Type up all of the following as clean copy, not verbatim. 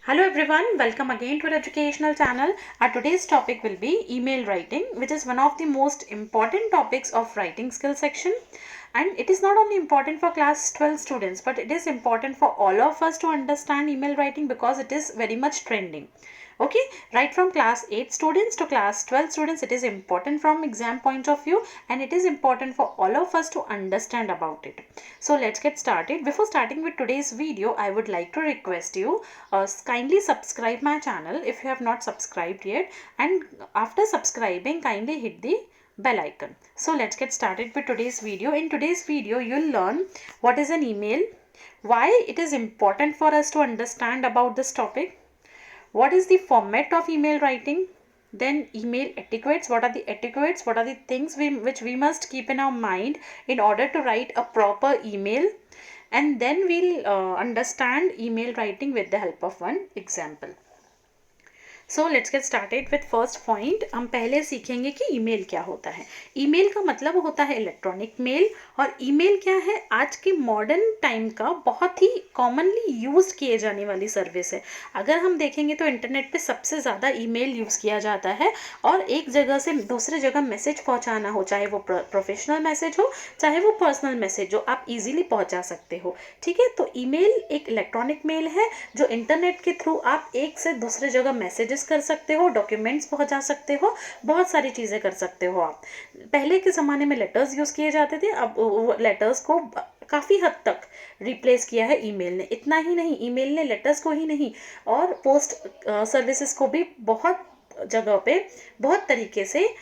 Hello everyone, welcome again to our educational channel. Our today's topic will be email writing, which is one of the most important topics of writing skill section. And it is not only important for class 12 students, but it is important for all of us to understand email writing because it is very much trending. Okay, right from class 8 students to class 12 students, it is important from exam point of view, and it is important for all of us to understand about it. So let's get started. Before starting with today's video, I would like to request you kindly subscribe my channel if you have not subscribed yet, and after subscribing kindly hit the bell icon. So let's get started with today's video. In today's video you'll learn what is an email, why it is important for us to understand about this topic, what is the format of email writing, then email etiquettes, what are the etiquettes, what are the things which we must keep in our mind in order to write a proper email, and then we'll understand email writing with the help of one example. So let's get started with first point. हम पहले सीखेंगे कि email क्या होता है. Email का मतलब होता है इलेक्ट्रॉनिक मेल, और ईमेल क्या है, आज के मॉडर्न टाइम का बहुत ही कॉमनली यूज किए जाने वाली सर्विस है. अगर हम देखेंगे तो इंटरनेट पे सबसे ज़्यादा ईमेल यूज़ किया जाता है, और एक जगह से दूसरे जगह मैसेज पहुंचाना हो, चाहे वो प्रोफेशनल मैसेज हो चाहे वो पर्सनल मैसेज हो, आप इजीली पहुंचा सकते हो. ठीक है, तो ईमेल एक इलेक्ट्रॉनिक मेल है जो इंटरनेट के थ्रू आप एक से दूसरे जगह मैसेजेस कर सकते हो, डॉक्यूमेंट्स पहुंचा सकते हो, बहुत सारी चीज़ें कर सकते हो आप. पहले के ज़माने में लेटर्स यूज़ किए जाते थे, अब लेटर्स को काफ़ी हद तक रिप्लेस किया है ईमेल ने. इतना ही नहीं, ईमेल ने लेटर्स को ही नहीं और पोस्ट सर्विसेज को भी बहुत जगह पे बहुत तरीके से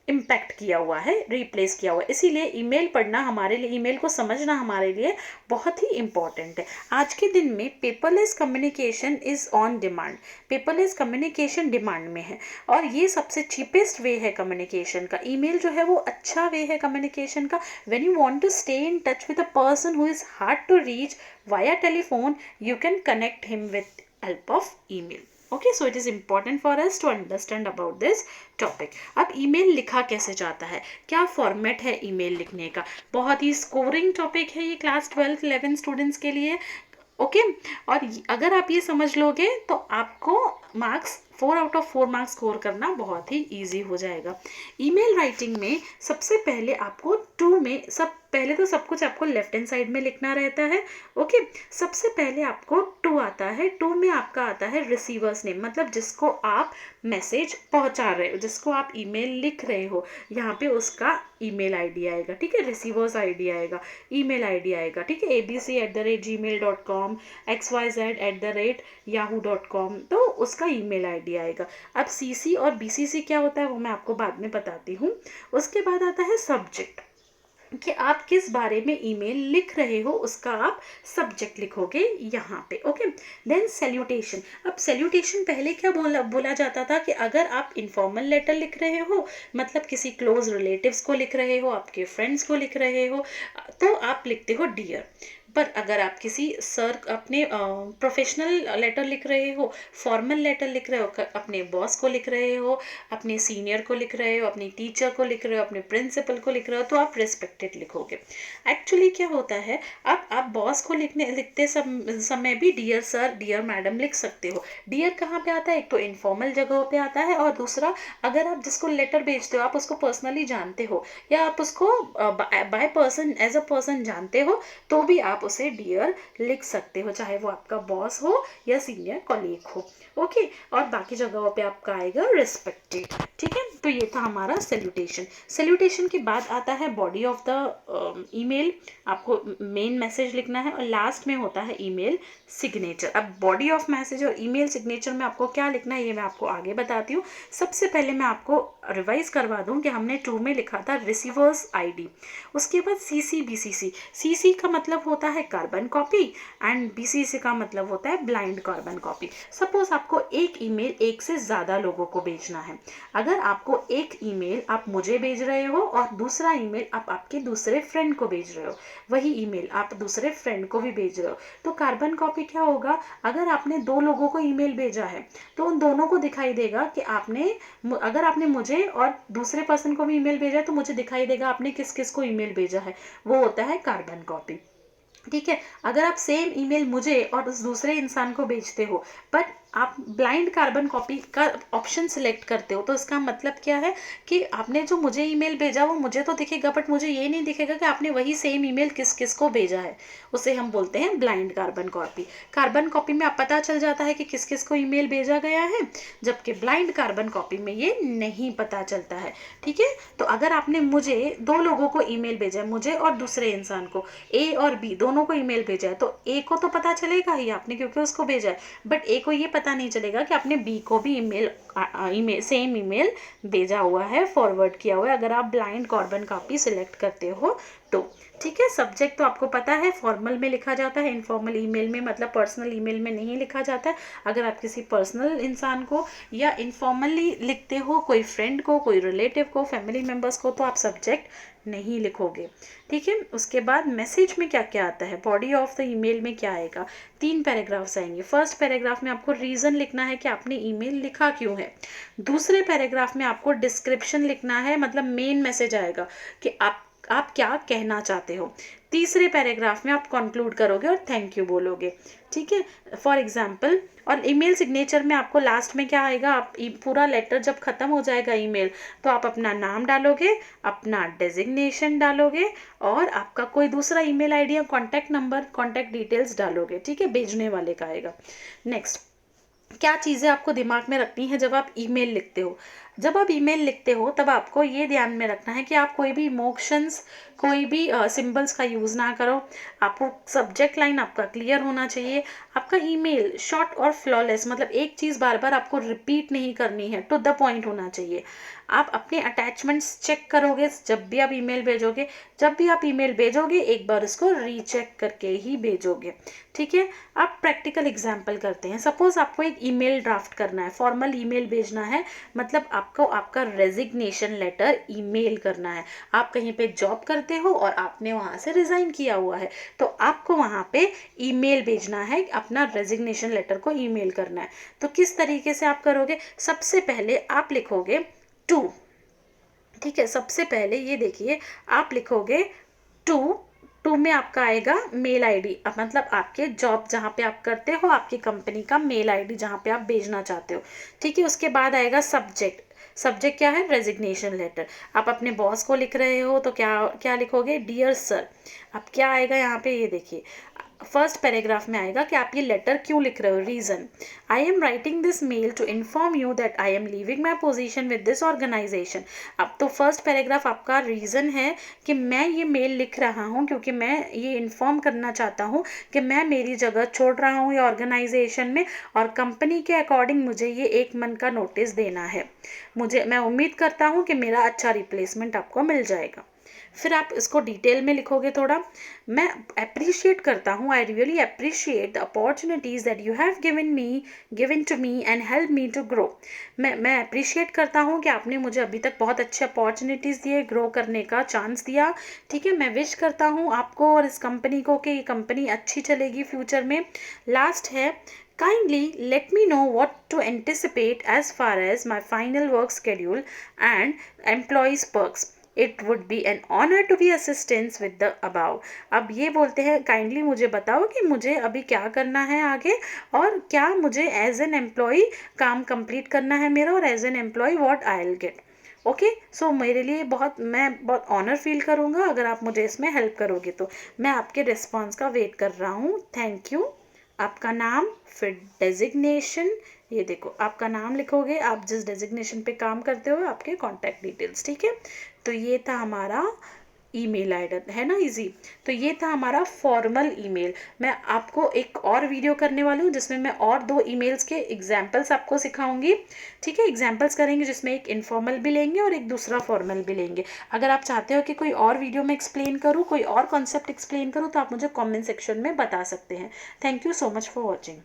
इम्पैक्ट किया हुआ है, रिप्लेस किया हुआ है. इसीलिए ईमेल पढ़ना हमारे लिए, ईमेल को समझना हमारे लिए बहुत ही इम्पॉर्टेंट है. आज के दिन में paperless communication is on demand. Paperless communication demand में है, और ये सबसे चीपेस्ट वे है कम्युनिकेशन का. ईमेल जो है वो अच्छा वे है कम्युनिकेशन का. When you want to stay in touch with a person who is hard to reach via telephone, you can connect him with help of email. Okay, so it is important for us to understand about this topic. अब email लिखा कैसे जाता है, क्या format है email लिखने का. बहुत ही स्कोरिंग टॉपिक है ये क्लास 12 11 स्टूडेंट्स के लिए. ओके, और अगर आप ये समझ लोगे तो आपको marks 4 out of 4 marks score करना बहुत ही ईजी हो जाएगा. ईमेल राइटिंग में सबसे पहले आपको टू में पहले तो सब कुछ आपको लेफ्ट हैंड साइड में लिखना रहता है. ओके, सबसे पहले आपको टू आता है. टू में आपका आता है रिसीवर्स नेम, मतलब जिसको आप मैसेज पहुंचा रहे हो, जिसको आप ईमेल लिख रहे हो, यहाँ पे उसका ईमेल आईडी आएगा. ठीक है, रिसीवर्स आईडी आएगा, ईमेल आईडी आएगा. ठीक है, abc@gmail.com, xyz@yahoo.com, तो उसका ईमेल आईडी आएगा. अब सीसी और बीसीसी क्या होता है वो मैं आपको बाद में बताती हूँ. उसके बाद आता है सब्जेक्ट, कि आप किस बारे में ईमेल लिख रहे हो, उसका आप सब्जेक्ट लिखोगे यहाँ पे. Okay, then salutation. अब सैल्यूटेशन पहले क्या बोला जाता था कि अगर आप इनफॉर्मल लेटर लिख रहे हो, मतलब किसी क्लोज रिलेटिव्स को लिख रहे हो, आपके फ्रेंड्स को लिख रहे हो, तो आप लिखते हो डियर. पर अगर आप किसी सर अपने प्रोफेशनल लेटर लिख रहे हो, फॉर्मल लेटर लिख रहे हो, अपने बॉस को लिख रहे हो, अपने सीनियर को लिख रहे हो, अपनी टीचर को लिख रहे हो, अपने प्रिंसिपल को लिख रहे हो, तो आप रिस्पेक्टेड लिखोगे. एक्चुअली क्या होता है, अब आप बॉस को लिखते समय भी डियर सर, डियर मैडम लिख सकते हो. डियर कहाँ पे आता है, एक तो इनफॉर्मल जगहों पे आता है, और दूसरा अगर आप जिसको लेटर भेजते हो आप उसको पर्सनली जानते हो, या आप उसको by person as a person जानते हो, तो भी आप उसे डियर लिख सकते हो, चाहे वो आपका बॉस हो या सीनियर कॉलीग हो. ओके, और बाकी जगहों पे आपका आएगा रिस्पेक्टेड. ठीक है, तो ये था हमारा सैल्यूटेशन. सैल्यूटेशन के बाद आता है बॉडी ऑफ द ईमेल. आपको मेन मैसेज लिखना है, और लास्ट में होता है ईमेल सिग्नेचर. अब बॉडी ऑफ मैसेज और ईमेल सिग्नेचर में आपको क्या लिखना है ये मैं आपको आगे बताती हूँ. सबसे पहले मैं आपको रिवाइज करवा दूँ कि हमने 2 में लिखा था रिसीवर्स आईडी. उसके बाद सीसी बीसीसी. सीसी का मतलब होता है कार्बन कॉपी, एंड बीसीसी का मतलब होता है ब्लाइंड कार्बन कॉपी. सपोज आपको एक ईमेल एक से ज़्यादा लोगों को भेजना है. अगर आपको एक ईमेल आप मुझे भेज रहे हो और दूसरा ईमेल आप आपके दूसरे फ्रेंड को भेज रहे हो, वही ईमेल आप दूसरे फ्रेंड को भी भेज रहे हो, तो कार्बन कॉपी क्या होगा, अगर आपने 2 लोगों को ईमेल भेजा है तो उन दोनों को दिखाई देगा कि अगर आपने मुझे और दूसरे पर्सन को भी ईमेल भेजा है तो मुझे दिखाई देगा आपने किस किस को ईमेल भेजा है. वो होता है कार्बन कॉपी. ठीक है। अगर आप सेम ईमेल मुझे और उस दूसरे इंसान को भेजते हो, बट आप ब्लाइंड कार्बन कॉपी का ऑप्शन सिलेक्ट करते हो, तो इसका मतलब क्या है कि आपने जो मुझे ईमेल भेजा वो मुझे तो दिखेगा, बट मुझे ये नहीं दिखेगा कि आपने वही सेम ईमेल किस किस को भेजा है। उसे हम बोलते हैं blind carbon copy. Carbon copy में आप पता चल जाता है कि किस किस को ईमेल भेजा गया है, जबकि ब्लाइंड कार्बन कॉपी में ये नहीं पता चलता है। ठीक है। तो अगर आपने मुझे दो लोगों को ईमेल भेजा है, मुझे और दूसरे इंसान को, ए और बी दोनों को ईमेल भेजा है, तो ए को तो पता चलेगा ही आपने क्योंकि उसको भेजा है, बट ए को ये पता नहीं चलेगा कि आपने बी को भी ईमेल सेम ईमेल भेजा हुआ है, फॉरवर्ड किया हुआ है, अगर आप ब्लाइंड कार्बन कॉपी सिलेक्ट करते हो तो। ठीक है। सब्जेक्ट तो आपको पता है फॉर्मल में लिखा जाता है, इनफॉर्मल ईमेल में मतलब पर्सनल ईमेल में नहीं लिखा जाता है। अगर आप किसी पर्सनल इंसान को या इनफॉर्मली लिखते हो, कोई फ्रेंड को, कोई रिलेटिव को, फैमिली मेम्बर्स को, तो आप सब्जेक्ट नहीं लिखोगे। ठीक है। उसके बाद मैसेज में क्या क्या आता है, बॉडी ऑफ द ईमेल में क्या आएगा, 3 पैराग्राफ्स आएंगे। फर्स्ट पैराग्राफ में आपको रीज़न लिखना है कि आपने ईमेल लिखा क्यों है। दूसरे पैराग्राफ में आपको डिस्क्रिप्शन लिखना है, मतलब मेन मैसेज आएगा कि आप क्या कहना चाहते हो। तीसरे पैराग्राफ में आप कंक्लूड करोगे और थैंक यू बोलोगे। ठीक है। फॉर एग्जाम्पल, और ईमेल सिग्नेचर में आपको लास्ट में क्या आएगा, आप पूरा लेटर जब खत्म हो जाएगा ईमेल, तो आप अपना नाम डालोगे, अपना डेजिग्नेशन डालोगे और आपका कोई दूसरा ईमेल आईडी या कॉन्टैक्ट नंबर, कॉन्टैक्ट डिटेल्स डालोगे। ठीक है। भेजने वाले का आएगा। नेक्स्ट, क्या चीज़ें आपको दिमाग में रखनी है जब आप ईमेल लिखते हो। जब आप ईमेल लिखते हो तब आपको ये ध्यान में रखना है कि आप कोई भी इमोशंस, कोई भी सिंबल्स का यूज़ ना करो। आपको सब्जेक्ट लाइन आपका क्लियर होना चाहिए। आपका ईमेल शॉर्ट और फ्लॉलेस, मतलब एक चीज़ बार बार आपको रिपीट नहीं करनी है, टू द पॉइंट होना चाहिए। आप अपने अटैचमेंट्स चेक करोगे जब भी आप ईमेल भेजोगे। जब भी आप ईमेल भेजोगे एक बार उसको रीचेक करके ही भेजोगे। ठीक है। आप प्रैक्टिकल एग्जाम्पल करते हैं। सपोज आपको एक ईमेल ड्राफ्ट करना है, फॉर्मल ईमेल भेजना है, मतलब आपको आपका रेजिग्नेशन लेटर ईमेल करना है। आप कहीं पे जॉब करते हो और आपने वहाँ से रिज़ाइन किया हुआ है, तो आपको वहाँ पे ईमेल भेजना है, अपना रेजिग्नेशन लेटर को ईमेल करना है। तो किस तरीके से आप करोगे, सबसे पहले आप लिखोगे टू। ठीक है। सबसे पहले ये देखिए, आप लिखोगे टू में आपका आएगा मेल आईडी, मतलब आपके जॉब जहाँ पे आप करते हो, आपकी कंपनी का मेल आईडी जहाँ पे आप भेजना चाहते हो। ठीक है। उसके बाद आएगा सब्जेक्ट। सब्जेक्ट क्या है, रेजिग्नेशन लेटर। आप अपने बॉस को लिख रहे हो तो क्या क्या लिखोगे, डियर सर। अब क्या आएगा यहाँ पे, ये देखिए फर्स्ट पैराग्राफ में आएगा कि आप ये लेटर क्यों लिख रहे हो, reason. I am writing this mail to inform you that I am leaving my position with this organization. अब तो फर्स्ट पैराग्राफ आपका रीज़न है कि मैं ये मेल लिख रहा हूँ क्योंकि मैं ये इन्फॉर्म करना चाहता हूँ कि मैं मेरी जगह छोड़ रहा हूँ ये ऑर्गेनाइजेशन में, और कंपनी के अकॉर्डिंग मुझे ये 1 मंथ का नोटिस देना है। मैं उम्मीद करता हूँ कि मेरा अच्छा रिप्लेसमेंट आपको मिल जाएगा। फिर आप इसको डिटेल में लिखोगे थोड़ा। मैं अप्रिशिएट करता हूँ, I really appreciate the opportunities that you have given to me and help me to grow. मैं अप्रिशिएट करता हूँ कि आपने मुझे अभी तक बहुत अच्छे अपॉर्चुनिटीज़ दिए, ग्रो करने का चांस दिया। ठीक है। मैं विश करता हूँ आपको और इस कंपनी को कि ये कंपनी अच्छी चलेगी फ्यूचर में। लास्ट है, kindly let me know what to anticipate as far as my final work schedule and employees perks. It would be an honor to be assistance with the above. अब ये बोलते हैं kindly मुझे बताओ कि मुझे अभी क्या करना है आगे, और क्या मुझे एज एन एम्प्लॉई काम कंप्लीट करना है मेरा, और as an employee what I will get. Okay. So मेरे लिए मैं बहुत ऑनर फील करूँगा अगर आप मुझे इसमें हेल्प करोगे। तो मैं आपके रिस्पॉन्स का वेट कर रहा हूँ। Thank you. आपका नाम, फिर डेजिग्नेशन, ये देखो आपका नाम लिखोगे, आप जिस डेजिग्नेशन पे काम करते हो, आपके कॉन्टैक्ट डिटेल्स। ठीक है। तो ये था हमारा ईमेल आईडी, है ना, इजी। तो ये था हमारा फॉर्मल ईमेल। मैं आपको एक और वीडियो करने वाली हूँ जिसमें मैं और 2 ईमेल्स के एग्जाम्पल्स आपको सिखाऊंगी। ठीक है। एग्जाम्पल्स करेंगे जिसमें एक इनफॉर्मल भी लेंगे और एक दूसरा फॉर्मल भी लेंगे। अगर आप चाहते हो कि कोई और वीडियो में एक्सप्लेन करूँ, कोई और कॉन्सेप्ट एक्सप्लेन करूँ, तो आप मुझे कॉमेंट सेक्शन में बता सकते हैं। Thank you so much for watching.